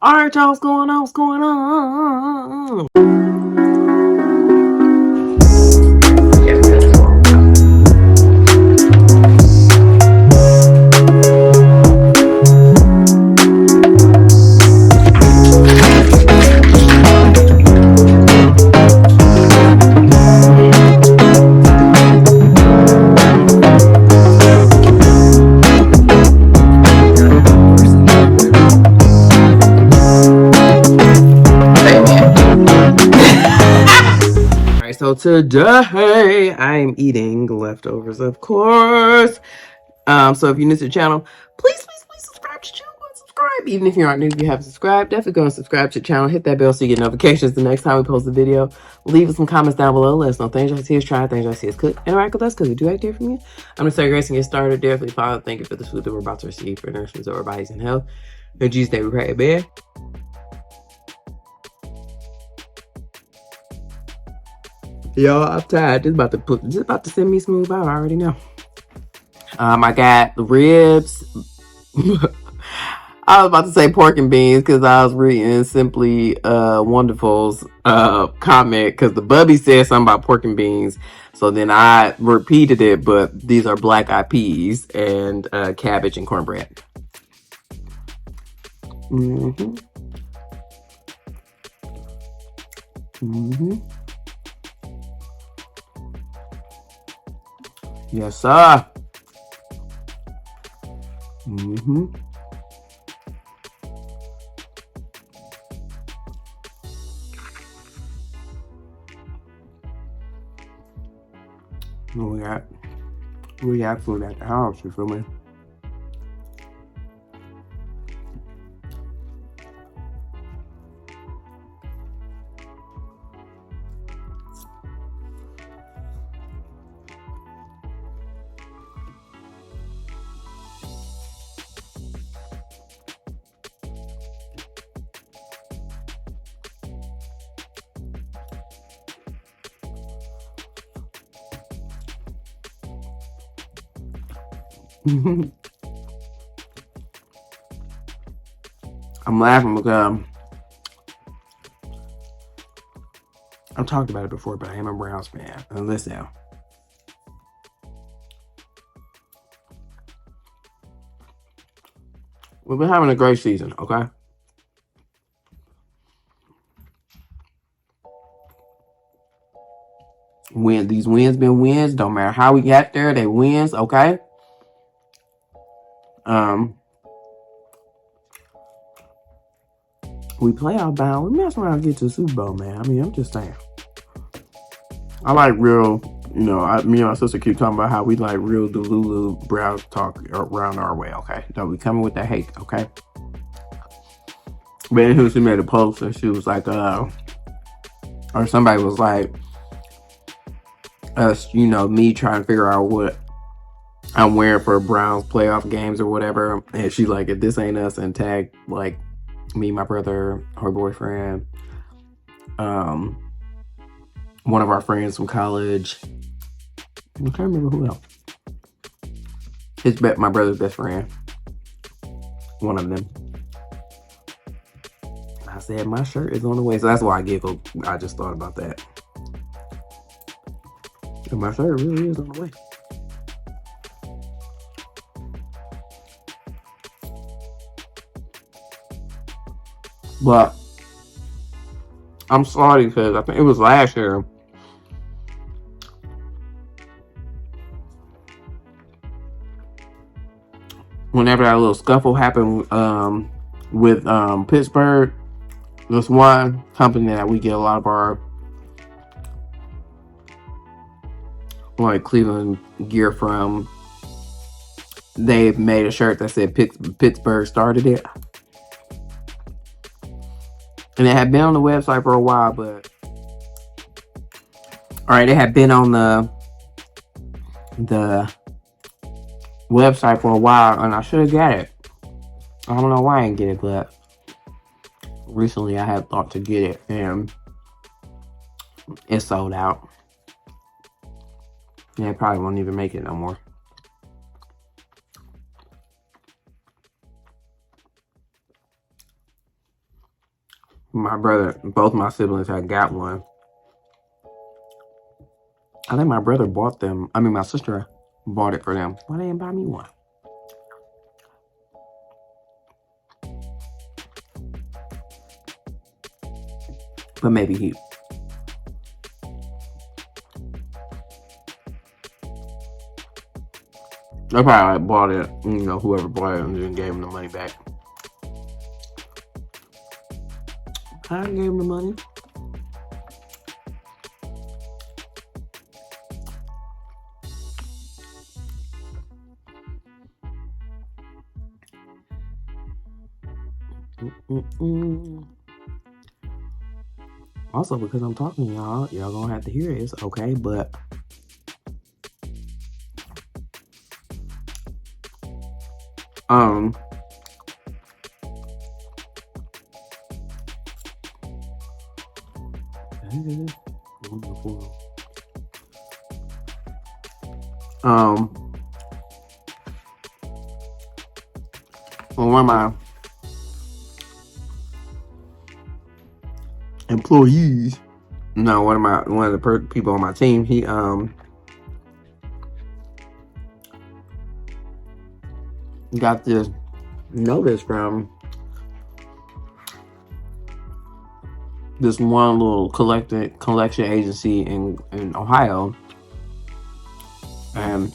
All right, y'all, what's going on? What's going on? So today I am eating leftovers, of course. So if you're new to the channel, please subscribe to the channel. Subscribe. Even if you aren't new, if you haven't subscribed, definitely go and subscribe to the channel. Hit that bell so you get notifications the next time we post a video. Leave us some comments down below. Let us know things I see us try, things I see us cook. Interact with us because we do like to hear from you. I'm gonna start grace and get started. Definitely follow. Thank you for the food that we're about to receive for nourishment of our bodies and health. In Jesus' name we pray, amen. Y'all, I'm tired. This about to send me smooth out. I already know. I got the ribs. I was about to say pork and beans because I was reading Simply Wonderful's comment because the bubby said something about pork and beans. So then I repeated it, but these are black eyed peas and cabbage and cornbread. Mm-hmm. Mm-hmm. Yes, sir. Mm-hmm. We got food at the house, you feel me? I'm laughing because I've talked about it before, but I am a Browns fan. And listen, we've been having a great season, okay? These wins been wins. Don't matter how we got there, they wins, okay? We playoff bound. We mess around and get to the Super Bowl, man. I mean, I'm just saying. I like real, me and my sister keep talking about how we like real Delulu Browns talk around our way, okay? Don't be coming with that hate, okay? But anywho, she made a post and she was like, or somebody was like, me trying to figure out what I'm wearing for Browns playoff games or whatever. And she's like, if this ain't us, and tag like me, my brother, her boyfriend, one of our friends from college. I can't remember who else. My brother's best friend. One of them. I said, my shirt is on the way. So that's why I giggled. I just thought about that. And my shirt really is on the way. But I'm sorry because I think it was last year. Whenever that little scuffle happened with Pittsburgh, this one company that we get a lot of our Cleveland gear from, they made a shirt that said Pittsburgh started it. And it had been on the website for a while, but it had been on the website for a while, and I should have got it. I don't know why I didn't get it, but recently I had thought to get it, and it sold out. Yeah, it probably won't even make it no more. My brother, both my siblings had got one. I think my brother bought them. I mean, my sister bought it for them. Why they didn't buy me one? But maybe he. They probably like bought it, you know, whoever bought it and then gave him the money back. I gave him the money. Also, because I'm talking to y'all gonna have to hear it. It's okay, but one of my employees, no, one of the people on my team, he got this notice from this one little collection agency in Ohio, and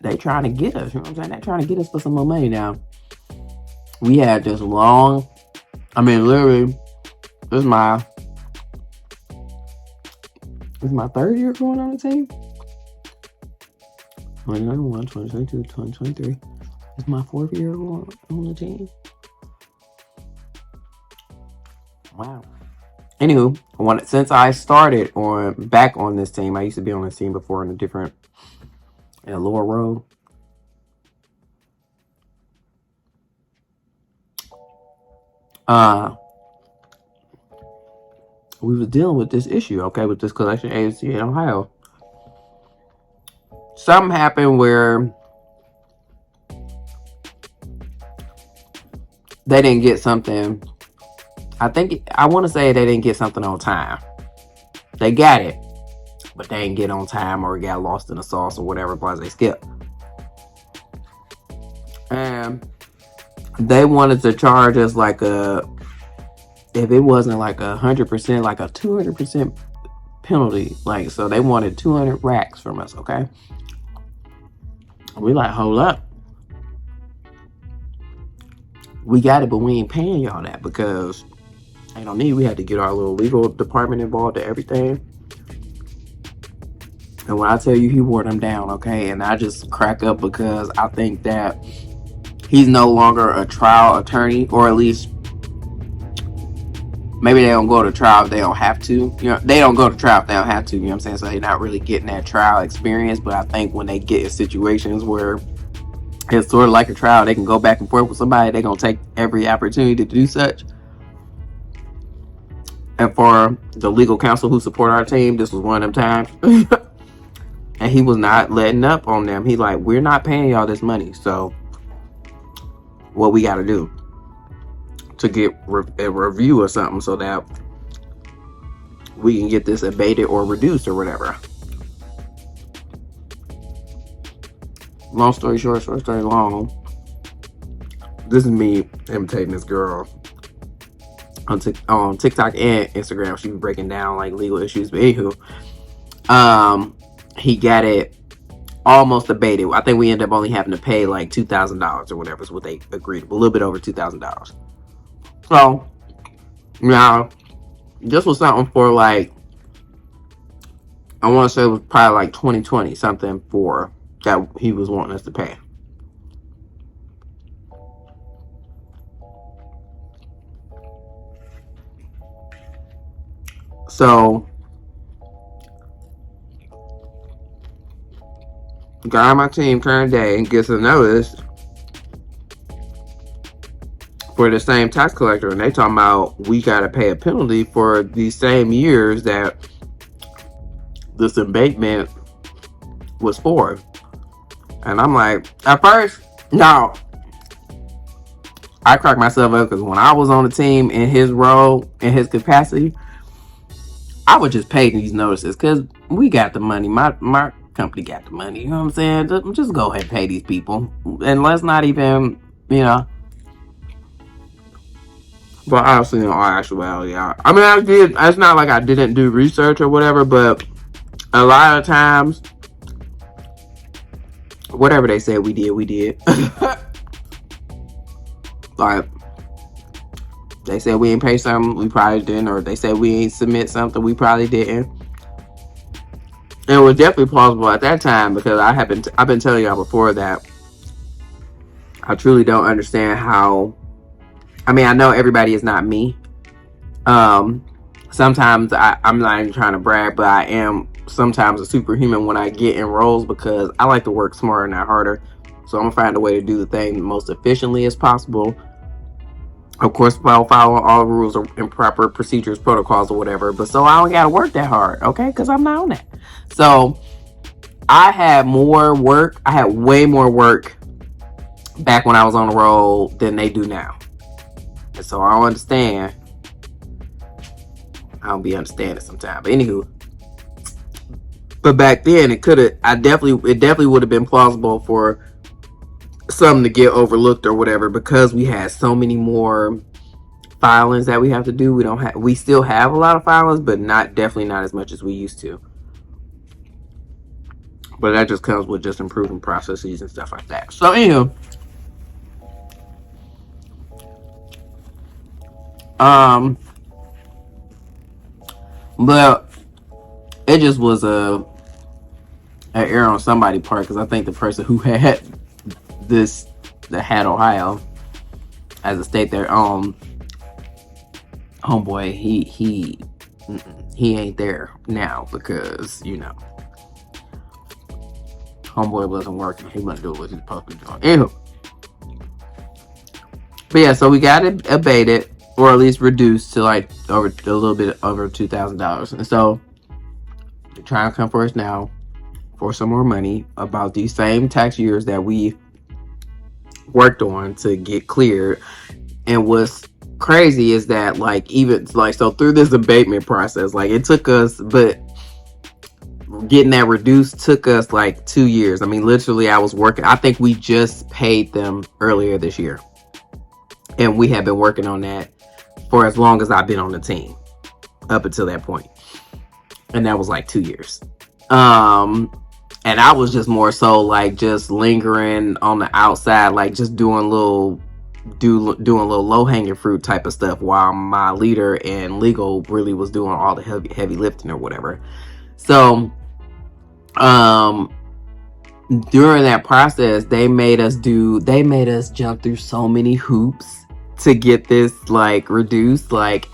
they trying to get us. You know what I'm saying? They trying to get us for some more money. Now, we had this long. I mean, literally, this is my third year going on the team. 2021, 2022, 2023. It's my fourth year on the team. Wow. Anywho, since I started back on this team, I used to be on this team before in a lower row. We was dealing with this issue, okay, with this collection agency in Ohio. Something happened where they didn't get something. I want to say they didn't get something on time. They got it, but they didn't get on time, or it got lost in the sauce or whatever, plus they skipped. And they wanted to charge us like if it wasn't like 100%, like a 200% penalty. Like, so they wanted 200 racks from us, okay? We like, hold up. We got it, but we ain't paying y'all that because I don't need. We had to get our little legal department involved to everything. And when I tell you, he wore them down, okay? And I just crack up because I think that he's no longer a trial attorney, or at least maybe they don't go to trial if they don't have to. You know, they don't go to trial if they don't have to. You know what I'm saying? So they're not really getting that trial experience. But I think when they get in situations where it's sort of like a trial, they can go back and forth with somebody. They're going to take every opportunity to do such. And for the legal counsel who support our team, this was one of them times. And he was not letting up on them. He like, we're not paying y'all this money. So what we got to do to get a review or something so that we can get this abated or reduced or whatever. Long story short, short story long. This is me imitating this girl on TikTok and Instagram. She was breaking down like legal issues. But anywho, he got it almost abated. I think we ended up only having to pay like $2,000 or whatever is what they agreed. A little bit over $2,000. So now this was something for like, I want to say it was probably like 2020 something for that he was wanting us to pay. So guy on my team turned day and gets a notice for the same tax collector, and they talking about we got to pay a penalty for these same years that this abatement was for. And I'm like, at first, no, I crack myself up because when I was on the team in his role, in his capacity, I would just pay these notices because we got the money. My company got the money. You know what I'm saying? Just go ahead and pay these people. And let's not even, you know. But honestly, in all actuality, I mean, I did. It's not like I didn't do research or whatever, but a lot of times, whatever they said we did, we did. Like, they said we ain't pay something, we probably didn't. Or they said we ain't submit something, we probably didn't. And it was definitely plausible at that time because I've been telling y'all before that I truly don't understand how. I mean, I know everybody is not me. Sometimes I'm not even trying to brag, but I am sometimes a superhuman when I get in roles because I like to work smarter, not harder. So I'm gonna find a way to do the thing the most efficiently as possible. Of course, while following all the rules and proper procedures, protocols, or whatever. But so I don't gotta work that hard, okay? Because I'm not on that. So I had more work. I had way more work back when I was on the roll than they do now. And so I don't understand. I don't be understanding sometimes. But anywho, but back then it definitely would have been plausible for something to get overlooked or whatever because we had so many more filings that we have to do. We still have a lot of filings, but definitely not as much as we used to. But that just comes with just improving processes and stuff like that. So anywho, but it just was an error on somebody's part because I think the person who had that had Ohio as a state their own homeboy, he ain't there now because, you know, homeboy wasn't working. He wasn't doing what he was supposed to be doing. Anywho. But yeah, so we got it abated or at least reduced to like a little bit over $2,000. And so they're trying to come for us now for some more money about these same tax years that we worked on to get cleared. And what's crazy is that like even like so through this abatement process, like it took us, but getting that reduced took us like 2 years. I mean, literally I was working, I think we just paid them earlier this year. And we have been working on that for as long as I've been on the team up until that point. And that was like 2 years. And I was just more so like just lingering on the outside, like just doing little low hanging fruit type of stuff while my leader and legal really was doing all the heavy lifting or whatever. So, during that process, they made us jump through so many hoops to get this like reduced. Like,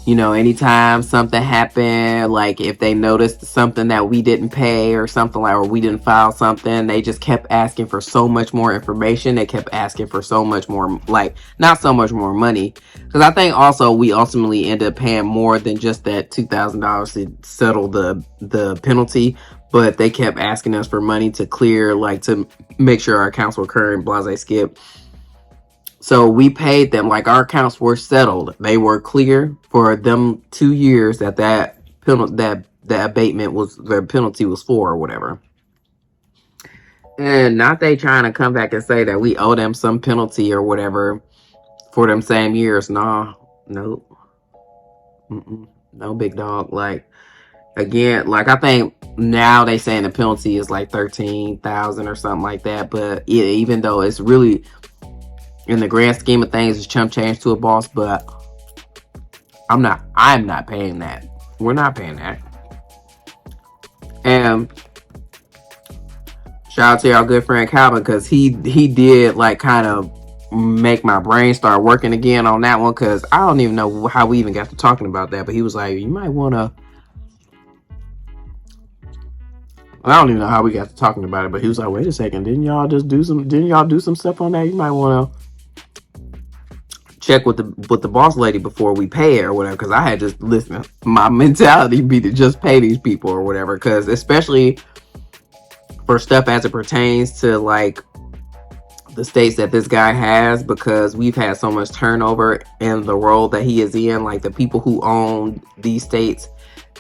you know, anytime something happened, like if they noticed something that we didn't pay or something like, or we didn't file something, they just kept asking for so much more information. They kept asking for so much more, like not so much more money. Because I think also we ultimately ended up paying more than just that $2,000 to settle the penalty. But they kept asking us for money to clear, like to make sure our accounts were current, blase skip. So we paid them, like our accounts were settled. They were clear for them 2 years that penalty, that abatement was, their penalty was for or whatever. And not they trying to come back and say that we owe them some penalty or whatever for them same years. No, big dog. Like, again, like I think now they saying the penalty is like 13,000 or something like that. But even though it's really, in the grand scheme of things, it's chump change to a boss, but I'm not paying that. We're not paying that. And shout out to our good friend Calvin, because he did like kind of make my brain start working again on that one, because I don't even know how we even got to talking about that, but he was like, you might want to, I don't even know how we got to talking about it, but he was like, wait a second, didn't y'all do some stuff on that? You might want to check with the boss lady before we pay it or whatever, because I had just, listen, my mentality be to just pay these people or whatever, because especially for stuff as it pertains to like the states that this guy has, because we've had so much turnover in the role that he is in. Like the people who own these states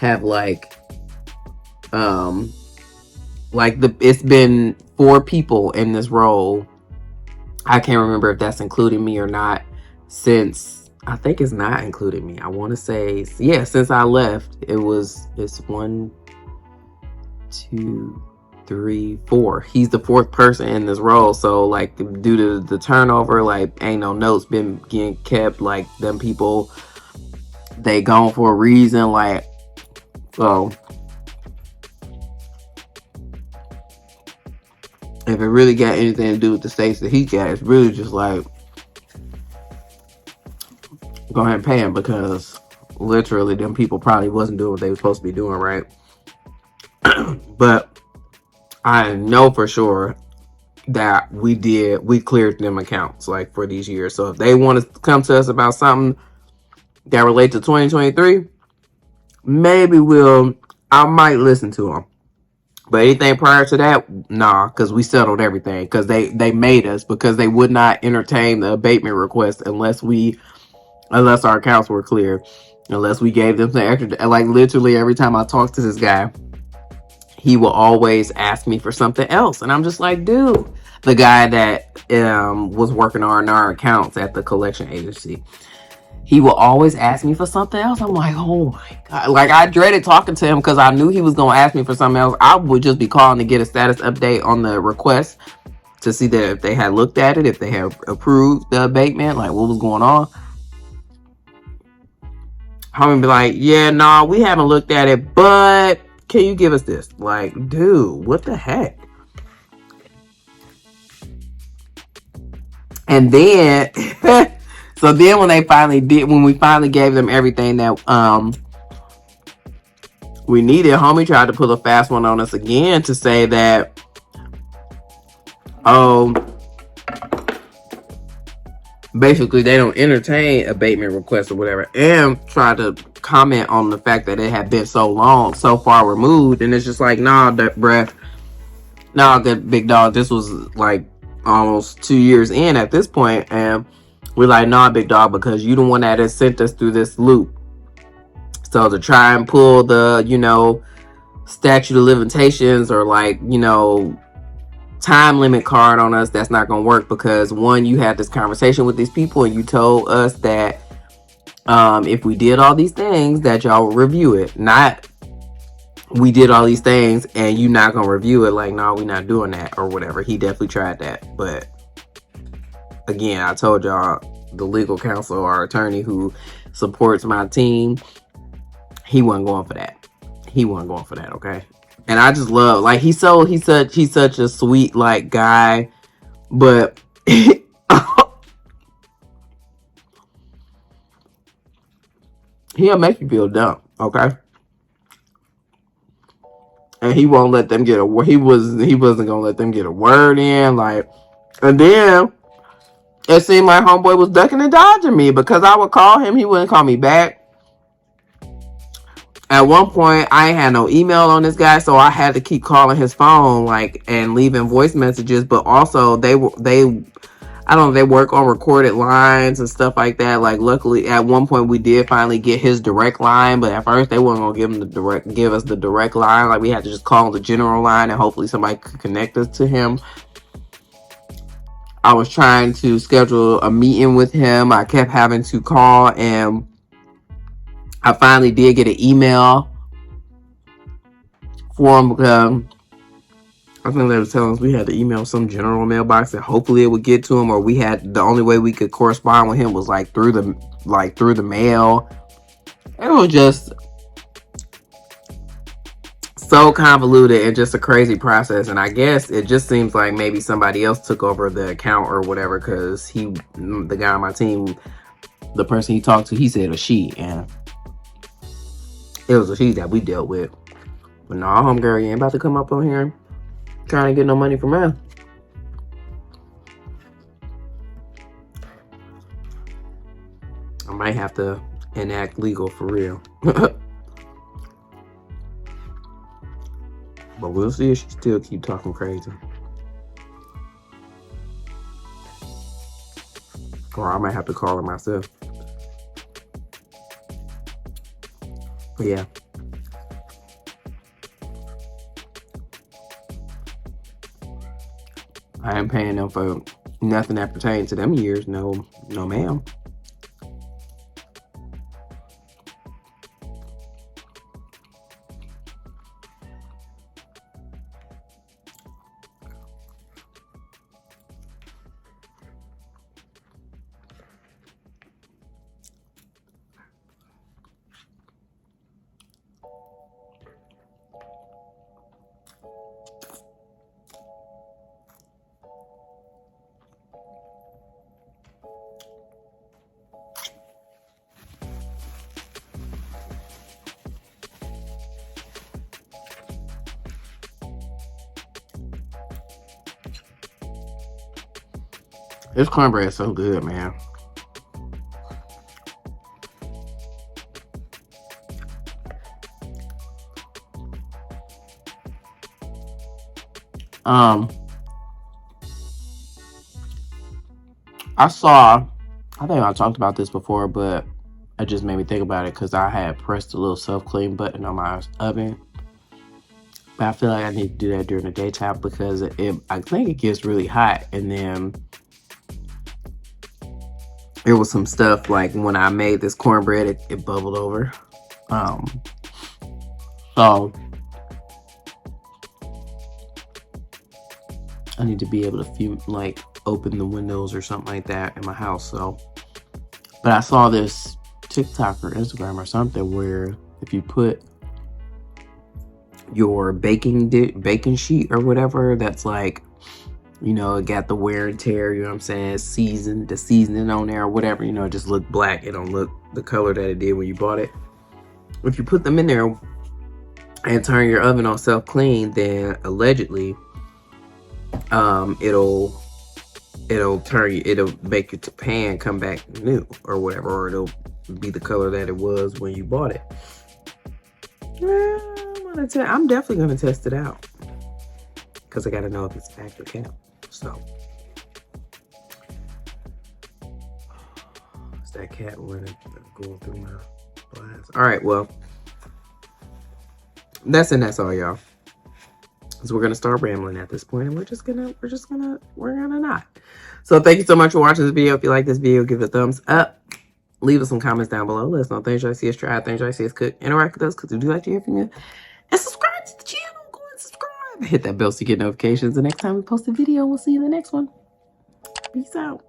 have it's been 4 people in this role. I can't remember if that's including me or not, since I think it's not including me. I want to say, yeah, since I left, it's 1, 2, 3, 4. He's the 4th person in this role. So like due to the turnover, like ain't no notes been getting kept. Like them people, they gone for a reason. Like, so if it really got anything to do with the states that he got, it's really just like, go ahead and pay him, because literally them people probably wasn't doing what they were supposed to be doing, right? But I know for sure that we cleared them accounts like for these years. So if they want to come to us about something that relates to 2023, maybe I might listen to them. But anything prior to that, nah, because we settled everything. Because they made us, because they would not entertain the abatement request unless our accounts were clear, unless we gave them some extra. Like literally every time I talk to this guy, he will always ask me for something else, and I'm just like, dude. The guy that was working on our accounts at the collection agency, he will always ask me for something else. I'm like, oh my God. Like, I dreaded talking to him because I knew he was going to ask me for something else. I would just be calling to get a status update on the request to see that if they had looked at it, if they had approved the abatement, like what was going on. I'm going to be like, yeah, nah, we haven't looked at it, but can you give us this? Like, dude, what the heck? And then... So then when we finally gave them everything that we needed, homie tried to pull a fast one on us again to say that, basically they don't entertain abatement requests or whatever, and tried to comment on the fact that it had been so far removed. And it's just like, nah, that big dog, this was like almost 2 years in at this point, and we're like, nah, big dog, because you the one that has sent us through this loop. So to try and pull the, statute of limitations or like, time limit card on us, that's not going to work, because one, you had this conversation with these people and you told us that if we did all these things that y'all would review it. Not we did all these things and you not going to review it. Like, no, we're not doing that or whatever. He definitely tried that, but again, I told y'all, the legal counsel, our attorney who supports my team, he wasn't going for that. Okay? And I just love, like, he's such a sweet, like, guy, but he'll make you feel dumb, okay? And he won't let them get he wasn't gonna let them get a word in, like. And then it seemed like homeboy was ducking and dodging me, because I would call him, he wouldn't call me back. At one point, I ain't had no email on this guy, so I had to keep calling his phone, like, and leaving voice messages. But also, they work on recorded lines and stuff like that. Like, luckily, at one point, we did finally get his direct line, but at first, they weren't gonna give us the direct line. Like, we had to just call the general line, and hopefully somebody could connect us to him. I was trying to schedule a meeting with him. I kept having to call, and I finally did get an email for him, because I think they were telling us we had to email some general mailbox and hopefully it would get to him, or the only way we could correspond with him was like through the mail. It was just so convoluted and just a crazy process. And I guess it just seems like maybe somebody else took over the account or whatever, because the guy on my team, the person he talked to, he said a she, and it was a she that we dealt with. But no, homegirl, you ain't about to come up on here trying to get no money from us. I might have to enact legal for real. But we'll see if she still keep talking crazy. Or I might have to call her myself. But yeah. I ain't paying them for nothing that pertains to them years. No, ma'am. This cornbread is so good, man. I think I talked about this before, but it just made me think about it because I had pressed a little self-clean button on my oven. But I feel like I need to do that during the daytime because I think it gets really hot. And then there was some stuff like when I made this cornbread, it bubbled over. So I need to be able to open the windows or something like that in my house. So, but I saw this TikTok or Instagram or something where if you put your baking sheet or whatever, that's like, you know, it got the wear and tear, you know what I'm saying, the seasoning on there or whatever, you know, it just look black. It don't look the color that it did when you bought it. If you put them in there and turn your oven on self-clean, then allegedly it'll make your pan come back new or whatever, or it'll be the color that it was when you bought it. I'm definitely gonna test it out because I gotta know if it's fact or cap. So it's that cat running, going through my glass. All right, well, that's all, y'all. So we're gonna start rambling at this point, and we're gonna not. So thank you so much for watching this video. If you like this video, give it a thumbs up. Leave us some comments down below. Let us know things you like to see us try, things you like to see us cook. Interact with us because we do like to hear from you. And subscribe to the channel. Go and subscribe. Hit that bell so you get notifications the next time we post a video. We'll see you in the next one. Peace out.